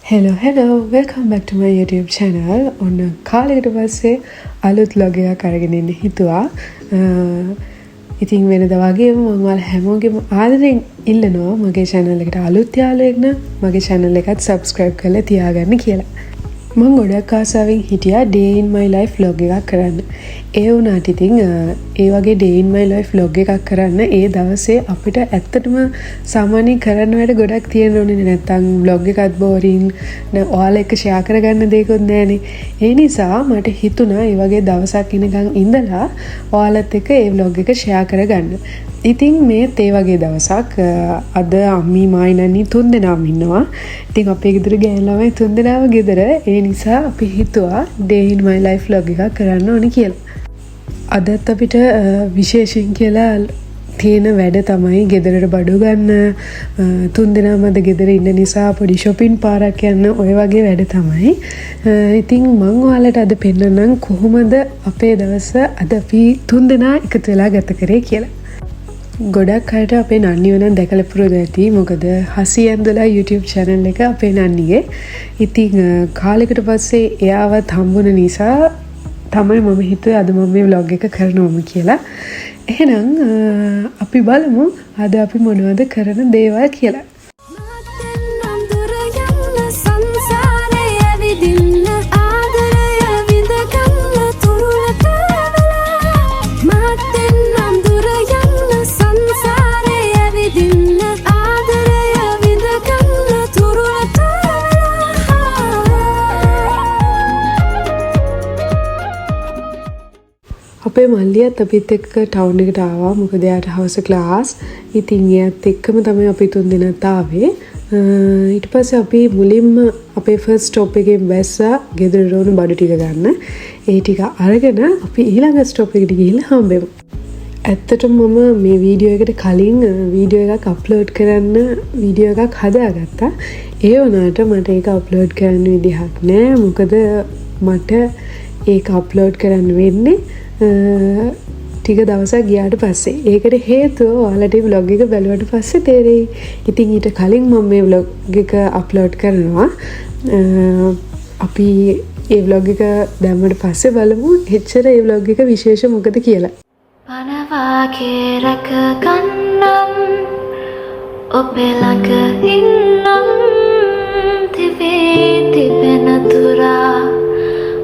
Hello, welcome back to my YouTube channel. ඔන්න කාලයකට පස්සේ අලුත් vlog එකක් අරගෙන ඉන්න හිතුවා. ඉතින් වෙනදා වගේම මම ඔයාලා හැමෝගෙම ආදරෙන් ඉල්ලනවා මගේ channel එකට අලුත් යාළුවෙක් නම් මගේ channel එකත් subscribe කරලා තියාගන්න කියලා. මම ගොඩක් ආසාවෙන් හිටියා day in my life vlog එකක් කරන්න. ඒ වුණාට ඉතින් ඒ වගේ day in my life vlog එකක් කරන්න ඒ දවසේ අපිට ඇත්තටම සාමාන්‍යයෙන් කරන්න වැඩ ගොඩක් තියෙනෝනේ නැත්තම් vlog එකත් boring ඔයාලා එක්ක share කරගන්න දෙයක්වත් නැහනේ. ඒ නිසා මට හිතුණා ඒ වගේ දවසක් ඉනකන් ඉඳලා ඔයාලත් එක්ක ඒ vlog එක share කරගන්න. ඉතින් මේත් ඒ වගේ දවසක් අද අම්මි මායි නනි තුන්දෙනාම ඉන්නවා. ඉතින් අපේ ගෙදර ගෑනු ළමයි තුන්දෙනාම ගෙදර. ඒ නිසා අපි හිතුවා day in my life vlog එකක් කරන්න ඕනේ කියලා. අදත් අපිට විශේෂයෙන් කියලා තියෙන වැඩ තමයි ගෙදරට බඩු ගන්න තුන්දෙනාම අද ගෙදර ඉන්න නිසා පොඩි shopping පාරක් යන්න ඔය වගේ වැඩ තමයි. ඉතින් මම ඔයාලට අද පෙන්නන්නම් කොහොමද අපේ දවස අද අපි තුන්දෙනා එකතු වෙලා ගත කරේ කියලා. ගොඩක් අයට අපේ නන්නිව නම් දැකලා පුරුදු ඇති. මොකද හසියන්දලා YouTube channel එක අපේ නන්නිගේ. ඉතින් කාලෙකට පස්සේ එයාවත් හම්බුන නිසා තමයි මම හිතුවේ අද මම මේ vlog එක කරනවම කියලා. එහෙනම් අපි බලමු අද අපි මොනවද කරන දේවල් කියලා. අපේ මල්ලියත් අපිත් එක්ක ටවුන් එකට ආවා. මොකද එයාට හවස ක්ලාස්. ඉතින් එයාත් එක්කම තමයි අපි තුන්දෙනාත් ආවේ. ඊට පස්සේ අපි මුලින්ම අපේ ෆස්ට් ස්ටොප් එකෙන් බැස්සා ගෙදරට ඕන බඩු ටික ගන්න. ඒ ටික අරගෙන අපි ඊළඟ ස්ටොප් එකට ගිහිල්ලා හම්බෙමු. ඇත්තටම මම මේ වීඩියෝ එකට කලින් වීඩියෝ එකක් අප්ලෝඩ් කරන්න වීඩියෝ එකක් හදාගත්තා. ඒ වුණාට මට ඒක අප්ලෝඩ් කරන්න විදිහක් නෑ. මොකද මට ඒක අප්ලෝඩ් කරන්න වෙන්නේ ටික දවසක් ගියාට පස්සේ. ඒකට හේතුව ඔයාලට vlog එක බලුවට පස්සේ තේරෙයි. ඉතින් ඊට කලින් මම මේ vlog එක අප්ලෝඩ් කරනවා. අපි ඒ vlog එක දැම්මට පස්සේ බලමු එච්චර ඒ vlog එක විශේෂ මොකද කියලා. පනවාගේ රැක ගන්නම් ඔබේ ළඟ ඉන්නම් තිබේ තිබෙන තුරා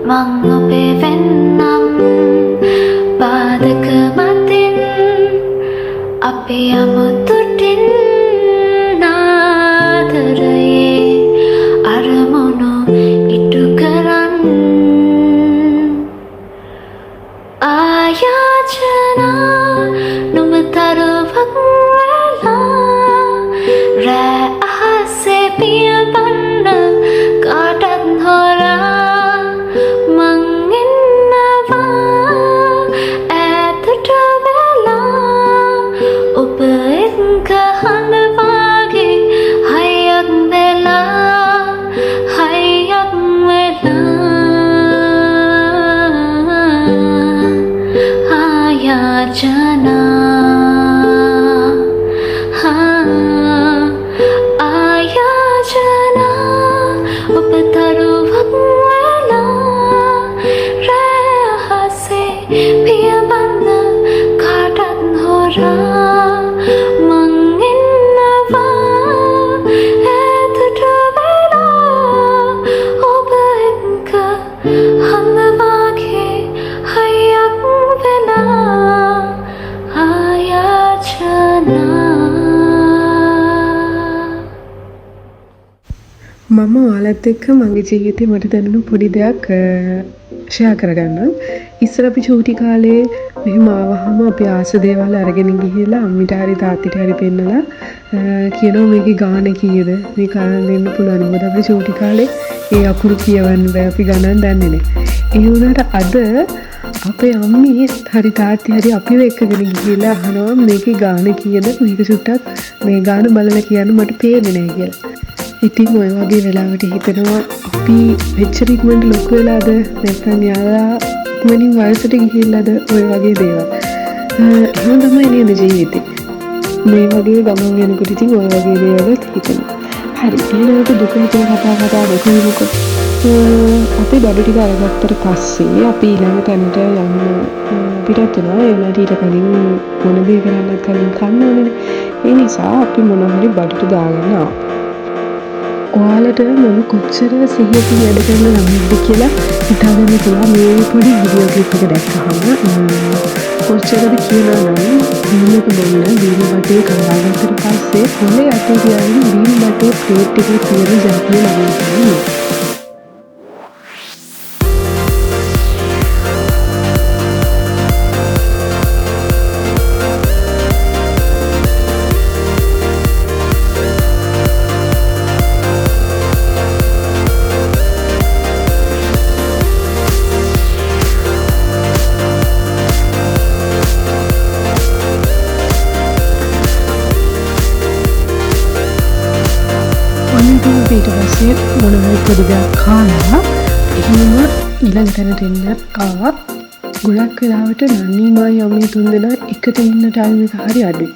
මං ඔබේ වෙන්නම් පාදක මතින් අපි අමුතුටින් නාදරයේ අරමුණු ඉටු කරන් ආයාචනා නුමතරුවක් වෙලා රෑ අහසේ පියපන්න කාටත් හොරා මං ඉන්නවා ඈතට වෙලා ඔබ එක්ක හඬවාගේ හයියක් වෙලා හයියක් වෙලා ආයාචනා මම ඔයාලත් එක්ක මගේ ජීවිතේ මට දැනුණු පොඩි දෙයක් ෂෙයා කරගන්නම්. ඉස්සර අපි චූටි කාලේ මෙහෙම ආවහම අපි ආස දේවල් අරගෙන ගිහිල්ලා අම්මිට හරි තාත්තට හරි පෙන්නලා කියනවා මේකේ ගාණ කීයද මේ ගණන් දෙන්න පුළුවන්. මොකද අපි චූටි කාලේ ඒ අකුරු කියවන්න බෑ අපි ගණන් දන්නේ නැහැ. ඒ වුණාට අද අපේ අම්මි හරි තාත්ති හරි අපිව එක්කගෙන ගිහිල්ලා අහනවා මේකේ ගාණ කීයද මේක චුට්ටක් මේ ගාණ බලලා කියන්න මට පේන්නේ නැහැ කියලා. ඉතින් ඔය වගේ වෙලාවට හිතනවා අපි මෙච්චර ඉක්මනට ලොකු වෙලාද නැත්නම් යාලා ඉක්මනින් වයසට ගිහිල්ලාද ඔය වගේ දේවල්. එහෙම තමයි නේද ජීවිතේ. මේ වගේ ගමන් යනකොට ඉතින් ඔය වගේ දේවල් හිතෙනවා. හරි එහෙනම් දුක හිතෙන් කතා දෙකමුකෝ. අපි බඩු ටික අරගත්තට පස්සේ අපි ඊළඟ තැනට යන්න පිටත් වෙනවා. ඒ වුණාට ඊට කලින් මොන දේ කරන්නත් කලින් කන්න ඕනේ. ඒ නිසා අපි මොන හරි බඩට දාගන්න ආවා. ඔයාලට මම කොච්චර සිහියකින් වැඩ කරන ළමයෙක්ද කියලා හිතාගන්න පුළුවන් මේ පොඩි වීඩියෝ ක්ලිප් එක දැක්කහම. කොච්චරද කියලා නම් බීමක බොන්න බීම බටේ කඩාගත්තට පස්සේ පොළේ අතේ තියාගෙන බීම බටේ ප්ලේට් එකේ තියෙන ජාතිය ළමයෙක් ඉන්නවා. ඊට පස්සේ මොනවයි පොඩි දෙයක් කාලා එහෙම ඊළඟ තැනට එන්න ආවා. ගොඩක් වෙලාවට නන්නීමයි අම්මේ තුන්දෙනා එකට ඉන්න ටයිම් එක හරි අඩුයි.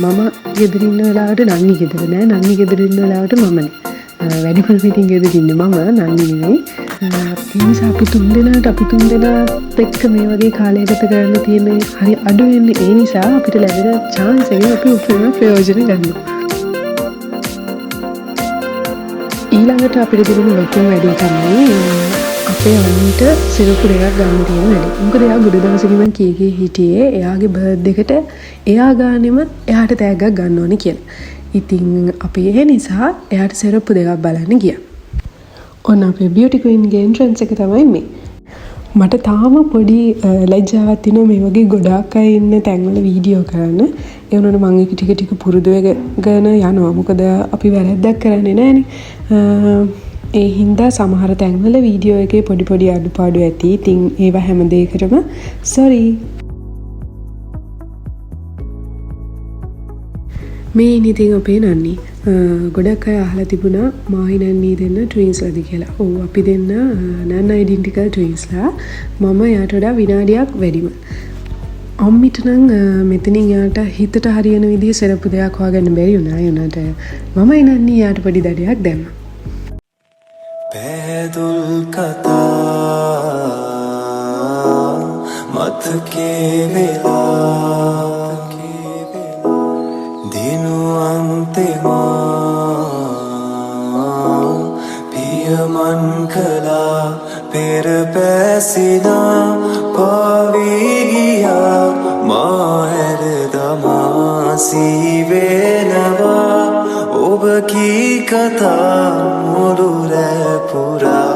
මම ගෙදර ඉන්න වෙලාවට නන්නි ගෙදර නෑ, නන්නි ගෙදර ඉන්න වෙලාවට මම නෑ. වැඩිපුර පිටින් ගෙදර ඉන්නේ මම, නන්නි නෙවෙයි. ඒ නිසා අපි තුන්දෙනාත් එක්ක මේ වගේ කාලය ගත කරන්න තියෙන හරි අඩු වෙන්නේ. ඒ නිසා අපිට ලැබෙන chance එක අපි උපරිම ප්‍රයෝජන ගන්නවා. ඊළඟට අපිට තිබුණු ලොකුම වැඩේ තමයි අපේ අම්මිට සිරප්පු දෙකක් ගන්න තියෙන වැඩේ. මොකද එයා ගොඩ දවසකින් කීකේ හිටියේ එයාගේ බර්ත්ඩේ එකට එයා ගානෙම එයාට තෑග්ගක් ගන්න ඕනේ කියලා. ඉතින් අපි ඒ නිසා එයාට සිරප්පු දෙකක් බලන්න ගියා. ඔන්න අපේ බියුටි ක්වීන්ගේ එන්ට්‍රන්ස් එක තමයි මේ. මට තාම පොඩි ලැජ්ජාවක් තියෙනවා මේ වගේ ගොඩාක් අය ඉන්න තැන්වල වීඩියෝ කරන්න. ඒ වුණාට මම ඒක ටික ටික පුරුදු වෙගෙන යනවා. මොකද අපි වැරද්දක් කරන්නේ නැහනේ. ඒ හින්දා සමහර තැන්වල වීඩියෝ එකේ පොඩි අඩුපාඩු ඇති. ඉතින් ඒවා හැම දෙයකටම sorry. මේ ඉතින් අපේ නන්නි ගොඩක් අය අහලා තිබුණා මායි නන්නි දෙන්න ට්වින්ස්ලාද කියලා. ඔව් අපි දෙන්න නන් අයිඩෙන්ටිකල් ට්වින්ස්ලා. මම යාට වඩා විනාඩියක් වැඩිම. අම්මිට නම් මෙතනින් යාට හිතට හරියන විදිහේ සරප්පු දෙයක් හොයාගන්න බැරි වුණා. ඒ උනාට මමයි නන්නි යාට පොඩි දඩයක් දැම්මා. පැදුල් කතා මතකේ වෙලා දිනු අන්තිමා පියමන් කලා පෙර පැසිනා පාවී ගියා මා හැර දමා සීවෙනවා ඔබ කී කතා මුළු රැ පුරා.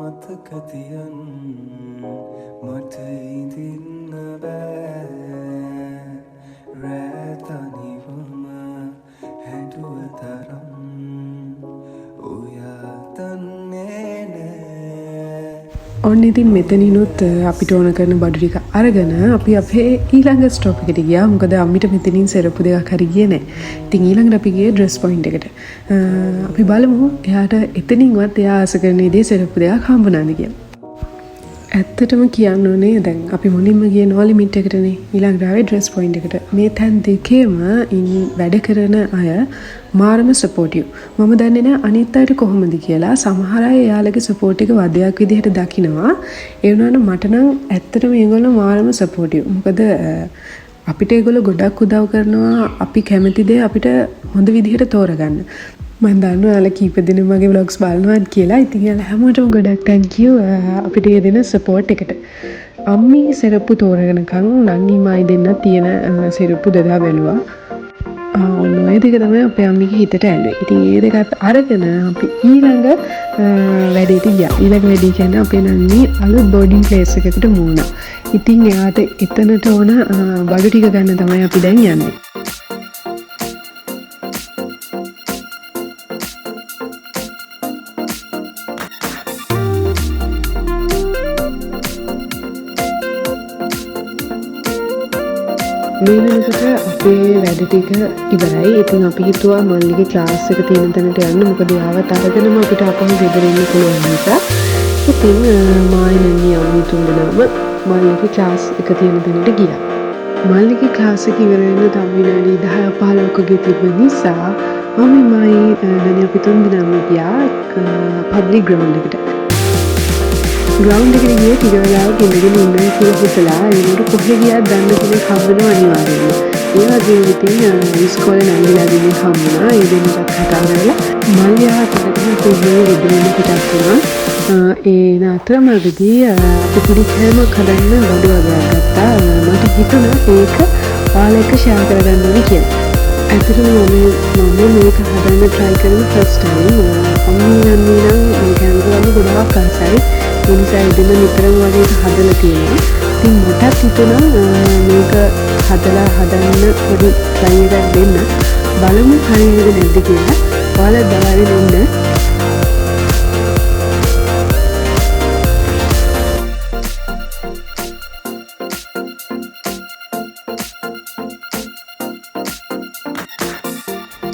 මතකතියන් මට ඉඳින්න බෑ රැතනිවම හැඩුව තරම් ඔයා දන්නේ නෑ. ඔන්න ඉතින් මෙතනිනුත් අපිට ඕන කරන බඩු ටික අරගෙන අපි අපේ ඊළඟ ස්ටොප් එකට ගියා. මොකද අම්මිට මෙතනින් සරප්පු දෙකක් හරි ගියේ නැහැ. ඉතින් ඊළඟට අපි ගියේ ඩ්‍රෙස් පොයින්ට් එකට. අපි බලමු එයාට එතනින්වත් එයා ආස කරන දේ සරප්පු දෙකක් හම්බුණාද කියලා. ඇත්තටම කියන්න ඕනේ දැන් අපි මුලින්ම ගියේ නෝ ලිමිට් එකටනේ. ඊළඟට ආවේ ඩ්‍රෙස් පොයින්ට් එකට. මේ තැන් දෙකේම වැඩ කරන අය මාරම සපෝටිව්. මම දන්නේ නැහැ අනිත් අයට කොහොමද කියලා. සමහර අය එයාලගේ සපෝට් එක වදයක් විදිහට දකිනවා. ඒ වුණාට මට නම් ඇත්තටම මේගොල්ලෝ මාරම සපෝටිව්. මොකද අපිට ඒගොල්ලෝ ගොඩක් උදව් කරනවා. අපි කැමති දේ අපිට හොඳ විදිහට තෝරගන්න. මම දන්නවා ඔයාලා කීප දෙනෙක් මගේ vlogs බලනවාද කියලා. ඉතින් ඔයාලා හැමෝටම ගොඩක් thank you අපිට දෙන support එකට. අම්මි සරප්පු තෝරගෙනකන් නන්නිමයි දෙන්න තියෙන සරප්පු දෙදා බැලුවා. ඔන්න ඔය දෙක තමයි අපේ අම්මිගේ හිතට ඇල්ලුවේ. ඉතින් ඒ දෙකත් අරගෙන අපි ඊළඟ වැඩේට ගියා. ඊළඟ වැඩේ කියන්නේ අපේ නන්නි අලුත් බෝඩින් ප්ලේස් එකකට මූණා. ඉතින් එයාට එතනට ඕන බඩු ටික ගන්න තමයි අපි දැන් යන්නේ. මේ වෙනකොට අපේ වැඩ ටික ඉවරයි. ඉතින් අපි හිතුවා මල්ලිගේ ක්ලාස් එක තියෙන තැනට යන්න. මොකද යාවත් අරගෙනම අපිට අපහු ගෙදර ඉන්න පුළුවන් නිසා. ඉතින් මායිනන්නේ අම්මි තුන්දෙනාම මල්ලිගේ ක්ලාස් එක තියෙන තැනට ගියා. මල්ලිගේ ක්ලාස් එක ඉවර වෙන්න තව විනාඩි 10-15ක තිබ්බ නිසා මම මයි නනේ අපි තුන්දෙනාම ගියා පබ්ලික් ග්‍රවුන්ඩ් එකට. ග්‍රවුන්ඩ් එකට ගියේ ටික වෙලාවක් ඉඳගෙන ඉන්න කියලා හිතලා ඒකට කොහෙ ගියාද දන්න කෙනෙක් හම්බෙනවා අනිවාර්යයෙන්ම. ඒ වගේම ඉතින් ඉස්කෝලේ නැංගිලා දෙන්නෙක් හම්බුණා. ඒ දෙන්නට කතා කරලා මල්ලියා කරගෙන කොහේ ගෙදරින් පිටත් වුණා. ඒ අතරමඟදී අපි පොඩි කෑමක් හදන්න බඩු වගයක් ගත්තා. මට හිතුණා ඒක ඔයාලා එක්ක ෂෙයා කරගන්න ඕනේ කියලා. ඇත්තටම මම මේක හදන්න try කරන first time. අම්මී නන්නේ නම් කැමරාවල ගොඩාක් ආසයි. ඒ නිසා ඉතින් නිතරම වගේ හදලා තියෙනවා. ඉතින් මටත් හිතුණා මේක හදන්න පොඩි try එකක් දෙන්න. බලමු හරියද නැද්ද කියලා. ඔයාලා බලාගෙන ඉන්න.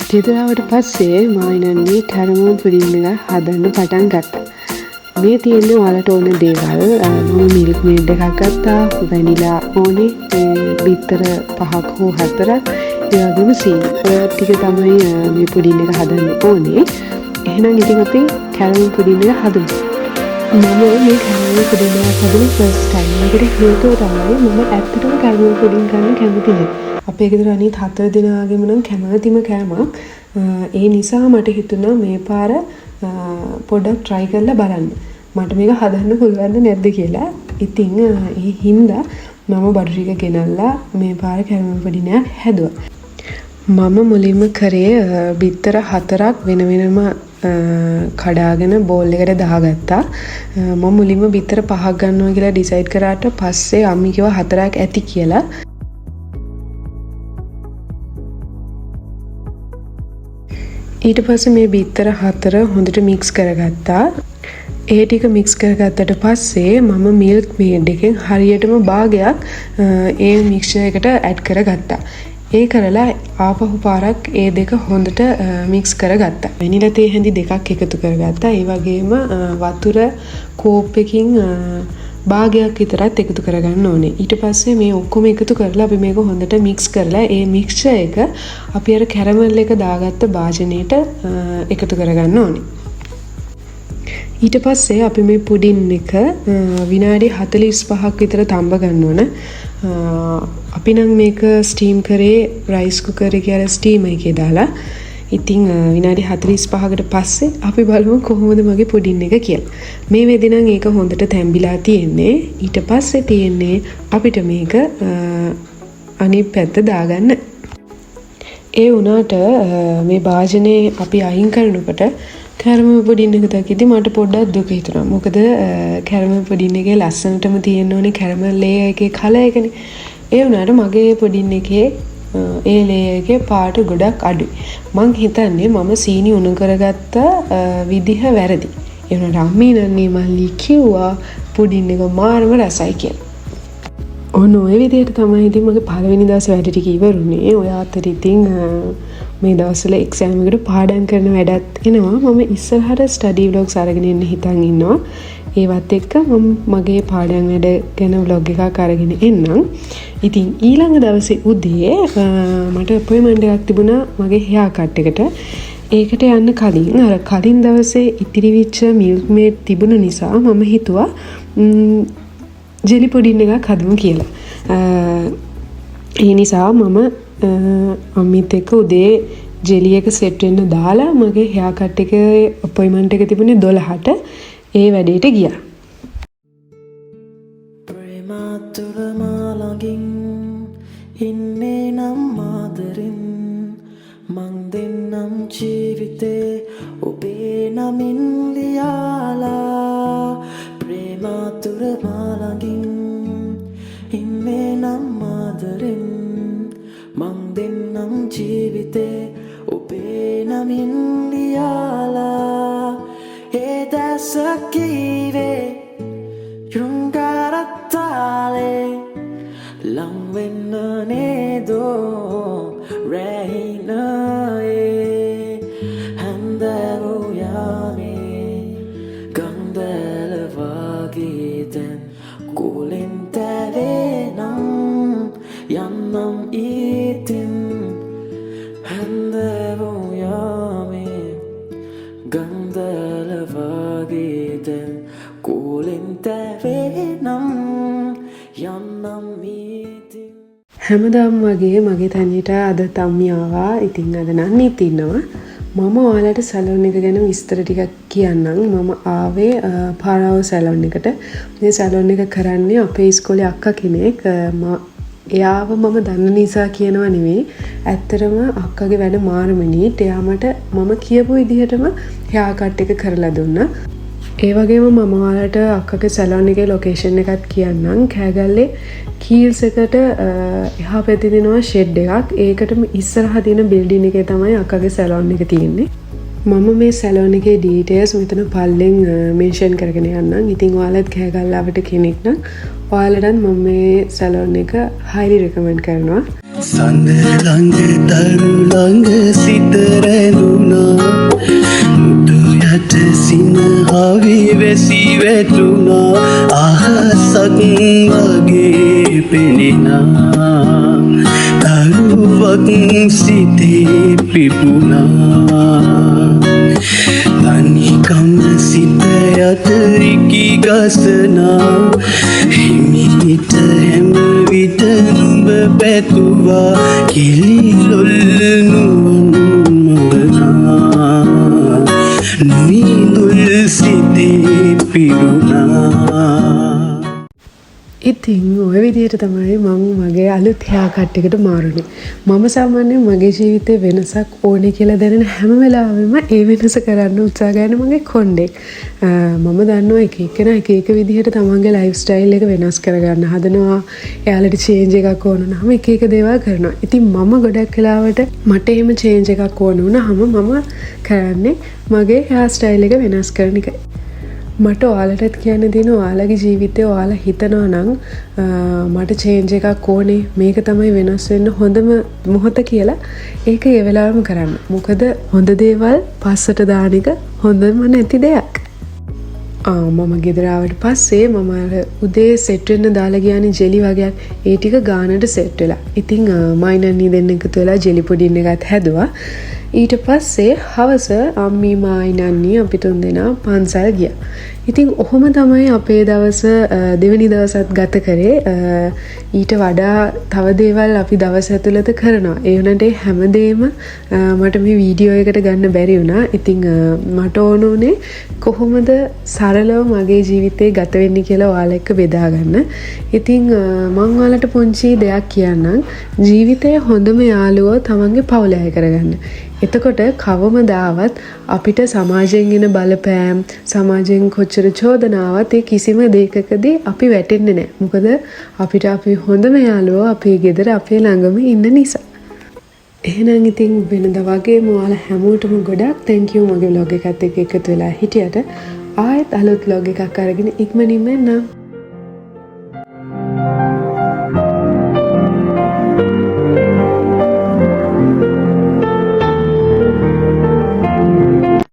ගෙදරාවට පස්සේ මායිනන්නේ කැරමල් පුඩින් එක හදන්න පටන් ගත්තා. මේ තියෙන්නේ ඔයාලට ඕන දේවල්. මම මිල්ක් මේඩ් එකක් ගත්තා, වැනිලා ඕනේ, බිත්තර 5ක් හෝ 4ක්, ඒ වගේම සීනි. ඔය ටික තමයි මේ පුඩින් එක හදන්න ඕනේ. එහෙනම් ඉතින් අපි කැරමල් පුඩින් එක හදමු. මම මේ කැරමල් පුඩින් එක හදන ෆස්ට් ටයිම්. ඒකට හේතුව තමයි මම ඇත්තටම කැරමල් පුඩින් ගන්න කැමති නෑ. අපේ ගෙදර අනිත් 4 දෙනාගේම නම් කැමතිම කෑමක්. ඒ නිසා මට හිතුණා මේ පාර පොඩ්ඩක් try කරලා බලන්න. මට මේක හදන්න පුළුවන්ද නැද්ද කියලා. ඉතින් ඒ හින්දා මම බඩු ටික ගෙනල්ලා මේ පාර කැරමල් පුඩින්යක් හැදුවා. මම මුලින්ම කරේ බිත්තර 4ක් වෙන වෙනම කඩාගෙන බෝල් එකට දාගත්තා. මම මුලින්ම බිත්තර 5ක් ගන්නවා කියලා ඩිසයිඩ් කරාට පස්සේ අම්මි කිව්වා 4ක් ඇති කියලා. ඊට පස්සේ මේ බිත්තර 4 හොඳට මික්ස් කරගත්තා. ඒ ටික මික්ස් කරගත්තට පස්සේ මම මිල්ක් මේඩ් එකෙන් හරියටම භාගයක් ඒ මික්ස්චර් එකට ඇඩ් කරගත්තා. ඒ කරලා ආපහු පාරක් ඒ දෙක හොඳට මික්ස් කරගත්තා. වැනිලා තේ හැඳි දෙකක් එකතු කරගත්තා. ඒ වගේම වතුර කෝප් එකකින් භාගයක් විතරත් එකතු කරගන්න ඕනේ. ඊට පස්සේ මේ ඔක්කොම එකතු කරලා අපි මේක හොඳට මික්ස් කරලා ඒ මික්ස්චර් එක අපි අර කැරමල් එක දාගත්ත භාජනයට එකතු කරගන්න ඕනේ. ඊට පස්සේ අපි මේ පුඩින් එක විනාඩි 45ක් විතර තඹ ගන්න ඕන. අපි නම් මේක ස්ටීම් කරේ රයිස් කුකර් එකේ අර ස්ටීමර් එකේ දාලා. ඉතින් විනාඩි 45කට පස්සේ අපි බලමු කොහොමද මගේ පුඩින් එක කියලා. මේ වෙදි නම් ඒක හොඳට තැම්බිලා තියෙන්නේ. ඊට පස්සේ තියෙන්නේ අපිට මේක අනිත් පැත්ත දාගන්න. ඒ වුණාට මේ භාජනේ අපි අයින් කරනකොට කැරමල් පුඩින් එක දැක්කදී මට පොඩ්ඩක් දුක හිතුණා. මොකද කැරමල් පුඩින් එකේ ලස්සනටම තියෙන්න ඕනේ කැරමල් ලේයර් එකේ කලර් එකනේ. ඒ වුණාට මගේ පුඩින් එකේ ඒ ලේයර් එකේ පාට ගොඩක් අඩුයි. මං හිතන්නේ මම සීනි උණු කරගත්ත විදිහ වැරදි. ඒ වුණාට අම්මී නන්නේ මල්ලි කිව්වා පුඩින් එක මාරම රසයි කියලා. ඔන්න ඔය විදිහට තමයි ඉතින් මගේ පළවෙනි දවසේ වැඩ ටික ඉවරුනේ. ඔය අතර ඉතින් මේ දවස්වල එක්සෑම් එකට පාඩම් කරන වැඩත් එනවා. මම ඉස්සරහට ස්ටඩි ව්ලොග්ස් අරගෙන එන්න හිතන් ඉන්නවා. ඒවත් එක්ක මම මගේ පාඩම් වැඩ ගැන ව්ලොග් එකක් අරගෙන එන්නම්. ඉතින් ඊළඟ දවසේ උදේ මට අපොයින්ට්මන්ට් එකක් තිබුණා මගේ හෙයා කට් එකට. ඒකට යන්න කලින් අර කලින් දවසේ ඉතිරි වෙච්ච මිල්ක් මේඩ් තිබුණ නිසා මම හිතුවා ජෙලි පුඩින් එකක් හදමු කියලා. ඒ නිසා මම අම්මිත් එක්ක උදේ ජෙලි එක සෙට් වෙන්න දාලා මගේ හෙයා කට් එකේ අපොයින්ට්මන්ට් එක තිබුණේ 12ට. ඒ වැඩේට ගියා. ප්‍රේමාතුර මාළඟින් ඉන්නේ නම් ආදරෙන් මං දෙන්නම් ජීවිතේ ඔබේ නමින් ලියාලා. ප්‍රේමාතුර මාළඟින් ඉන්නේ නම් ආදරෙන් මං දෙන්නම් ජීවිතේ ඔබේ නමින් ලියාලා. ඒ දැස කීවේ යුංගරත්තාලේ ලං වෙන්න නේ do Rahina Handavu yame Gandala vagiten Kulin tavenam Yannam itin Handavu yame Gandala vagiten Kulin tavenam Yannam itin හැමදාම වගේ මගේ තනියට අද තම්මි ආවා. ඉතින් අද නන්නිත් ඉන්නවා. මම ඔයාලට සැලොන් එක ගැන විස්තර ටිකක් කියන්නම්. මම ආවේ පාරාව සැලොන් එකට. මේ සැලොන් එක කරන්නේ අපේ ඉස්කෝලේ අක්කා කෙනෙක්. එයාව මම දන්න නිසා කියනවා නෙවෙයි. ඇත්තටම අක්කගේ වැඩ මාරමනිට එයා මට මම කියපු විදිහටම හෙයා කට් එක කරලා දුන්නා. ඒ වගේම මම ඔයාලට අක්කගේ සැලොන් එකේ ලොකේෂන් එකත් කියන්නම්. කෑගල්ලේ කීල්ස් එකට එහා පැත්තේ තියෙනවා ෂෙඩ් එකක්. ඒකටම ඉස්සරහා තියෙන බිල්ඩින් එකේ තමයි අක්කගේ සැලොන් එක තියෙන්නේ. මම මේ සැලොන් එකේ ඩීටේල්ස් මෙතන පල්ලෙන් මෙන්ෂන් කරගෙන යන්නම්. ඉතින් ඔයාලත් කෑගල්ලාවට කෙනෙක් නම් ඔයාලටත් මම මේ සැලොන් එක highly recommend කරනවා. සඳ ළඟ දරු ළඟ සිත රැඳුණා මුතු යට සිනහවි වැසි වැටුණා අහසක් වගේ පෙනෙනා දරුවක් සිතේ පිපුණා තනිකම සිත යට රිකි ගසනා හිමිට හැම විට නුඹ පැතුවා කිලිලොල් නුවන් මවනා නුයිදුල් සිතේ පිරුණා. ඉතින් ඔය විදිහට තමයි මම මගේ අලුත් හෙයා කට් එකට මාරුනේ. මම සාමාන්‍යයෙන් මගේ ජීවිතේ වෙනසක් ඕනේ කියලා දැනෙන හැම වෙලාවෙම ඒ වෙනස කරන්න උත්සාහ කරන මගේ කොණ්ඩෙක්. මම දන්නවා එක එකනා එක එක විදිහට තමන්ගේ ලයිෆ් ස්ටයිල් එක වෙනස් කරගන්න හදනවා. එයාලට චේන්ජ් එකක් ඕන නම් එක එක දේවල් කරනවා. ඉතින් මම ගොඩක් වෙලාවට මට එහෙම චේන්ජ් එකක් ඕන වුණාම මම කරන්නේ මගේ හෙයා ස්ටයිල් එක වෙනස් කරන එකයි. මට ඔයාලටත් කියන්න තියෙන ඔයාලගේ ජීවිතේ ඔයාලා හිතනවා නම් මට චේන්ජ් එකක් ඕනේ මේක තමයි වෙනස් වෙන්න හොඳම මොහොත කියලා ඒක ඒ වෙලාවෙම කරන්න. මොකද හොඳ දේවල් පස්සට දාන එක හොඳම නැති දෙයක්. මම ගෙදර ආවට පස්සේ මම උදේ සෙට් වෙන්න දාලා ගියානේ ජෙලි වගේක්. ඒ ටික ගානට සෙට් වෙලා. ඉතින් මයිනන්නි දෙන්න එකතු වෙලා ජෙලි පුඩින් එකත් හැදුවා. ඊට පස්සේ හවස අම්මී මායි නන්නි අපි තුන් දෙනා පන්සල් ගියා. ඉතින් ඔහොම තමයි අපේ දවස දෙවෙනි දවසත් ගත කරේ. ඊට වඩා තව දේවල් අපි දවස් ඇතුළත කරනවා. ඒ වුණාට හැමදේම මට මේ වීඩියෝ එකට ගන්න බැරි වුණා. ඉතින් මට ඕන උනේ කොහොමද සරලව මගේ ජීවිතේ ගත වෙන්නේ කියලා ඔයාලා එක්ක බෙදා ගන්න. ඉතින් මම ඔයාලට පුංචි දෙයක් කියන්නම්. ජීවිතයේ හොඳම යාළුවෝ තමන්ගේ පවුල අය කරගන්න. එතකොට කවමදාවත් අපිට සමාජයෙන් එන බලපෑම් සමාජයෙන් කොච්චර චෝදනාවක් ඒ කිසිම දෙයකදී අපි වැටෙන්නේ නැහැ. මොකද අපිට අපි හොඳම යාළුවෝ අපේ ගෙදර අපේ ළඟම ඉන්න නිසා. එහෙනම් ඉතින් වෙනදා වගේම ඔයාලා හැමෝටම ගොඩක් thank you මගේ vlog එකත් එක්ක එකතු වෙලා හිටියට. ආයෙත් අලුත් vlog එකක් අරගෙන ඉක්මනින්ම එන්නම්.